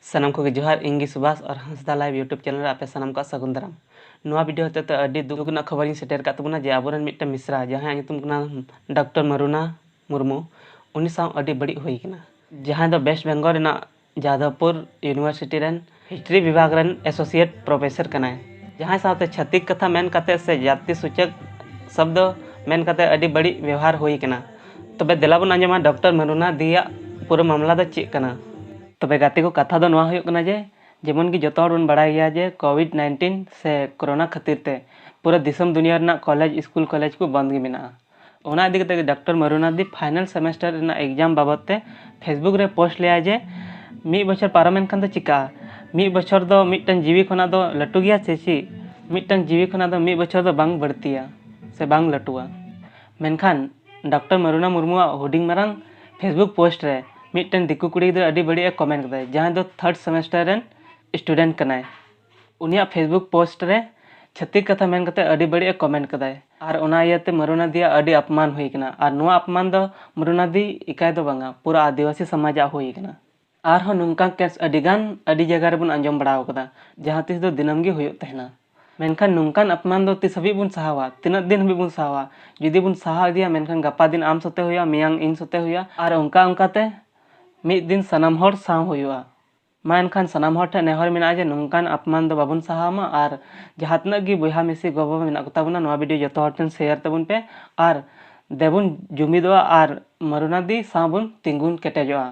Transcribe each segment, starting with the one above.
सानाम को जोहार इंगी सुभाष और हंसदा लाइव यूट्यूब चैनल आपे सानाम को सगुन दाराम नोआ वीडियो होते अड्डी दुगना खबर सेटर का तबना जे आबोरन मिट्टा मिश्रा जहां नितुम कना डॉक्टर मरुना मुर्मू उनी साव अड्डी बड़ी हुई कना जहां दो वेस्ट बंगाल रेना जादवपुर यूनिवर्सिटी रेन हिस्ट्री विभाग रेन एसोसिएट प्रोफेसर कना जहां सावते छत्तीक कथा मेन कते से जाति सूचक शब्द मेन कते अड्डी बड़ी व्यवहार हुई कना तबे देलाबन आंजमा डॉक्टर मरुना दिया पूरा मामला द चेक कना तबे गाते को कथा दो नवा हुई कना जे जेमन की जतो बन बड़ा गया जे कोविड-19 से कोरोना खातिर ते पूरा दिसम दुनिया रना कॉलेज स्कूल कॉलेज को बंद गे मिना ओना इदी कते डॉक्टर मरुना दी फाइनल सेमेस्टर रना एग्जाम बाबत ते फेसबुक रे पोस्ट लिया जे मी बछर पारमेन खान दो चिका मी बछर दो मिटन जीवी खना दो लटू गया चेची मिटन जीवी खना दो मी बछर दो बांग बढ़तिया से बांग लटुआ मेनखान डॉक्टर मरुना मुर्मू हुडिंग मारंग फेसबुक पोस्ट रे मिटन दिकू कुड़ी दो अडी बड़ी कमेंट कदा जहां दो थर्ड सेमेस्टर रेन स्टूडेंट कनाय उनिया फेसबुक पोस्ट रे छत्तीक कथा मेन कते अडी बड़ी कमेंट कदा और ओना इयाते मरुना दिया अडी अपमान हुई कना और नुआ अपमान दो मरुना दी इकाय दो बांगा पूरा आदिवासी समाज हुई कना और हो नुंका केस अडिगान अडी जगह रे बन अंजम बड़ाव कदा जहां तिस दो दिनम गे हुयो तहना मेनखान नुंकान अपमान दो तिस हबी बुन सहावा तिना दिन हबी बुन सहावा जुदी बुन सहा दिया मेनखान गपा दिन आम सते हुया मियांग इन सते हुया और उनका उनकाते मिद दिन सनाम हर साव हुआ मा एनखान सनाम हर ठे नेहर मेना जे नुंकान अपमान दो बाबुन सहामा और जहाँ तक गी बुहा मिसी गोबा मेना को ताबुना नोआ वीडियो जतो हर ठेन शेयर तबुन पे और देबुन जुमिदोआ और मरुना दी साव बुन तिंगुन केटेजोआ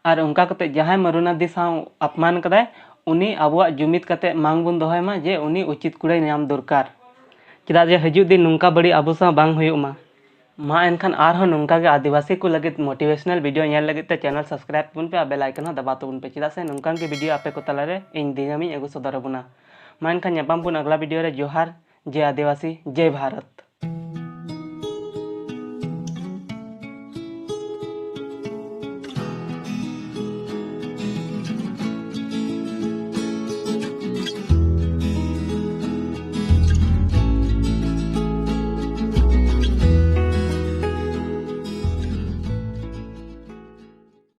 और उनका कते जहां मरुना दी साव अपमान कदाय उनी आबुआ जुमिद कते मांग बुन दोहयमा जे उनी उचित कुड़ाई नाम दरकार चेदा जे हजू दिन नुंका बड़ी आबु साव बांग हुयुमा मा एनखान आरहो नुंका के आदिवासी को लगे मोटिवेशनल वीडियो नेल लगे ते चैनल सब्सक्राइब तबुन पे बेल आइकन हो दबा तबुन पे चेदा से नुंका के वीडियो आपे को तलारे इन दिनमी एगु सदर बुना मा एनखान ᱧᱟᱯᱟᱢ बुन अगला वीडियो रे जोहार जय आदिवासी जय भारत।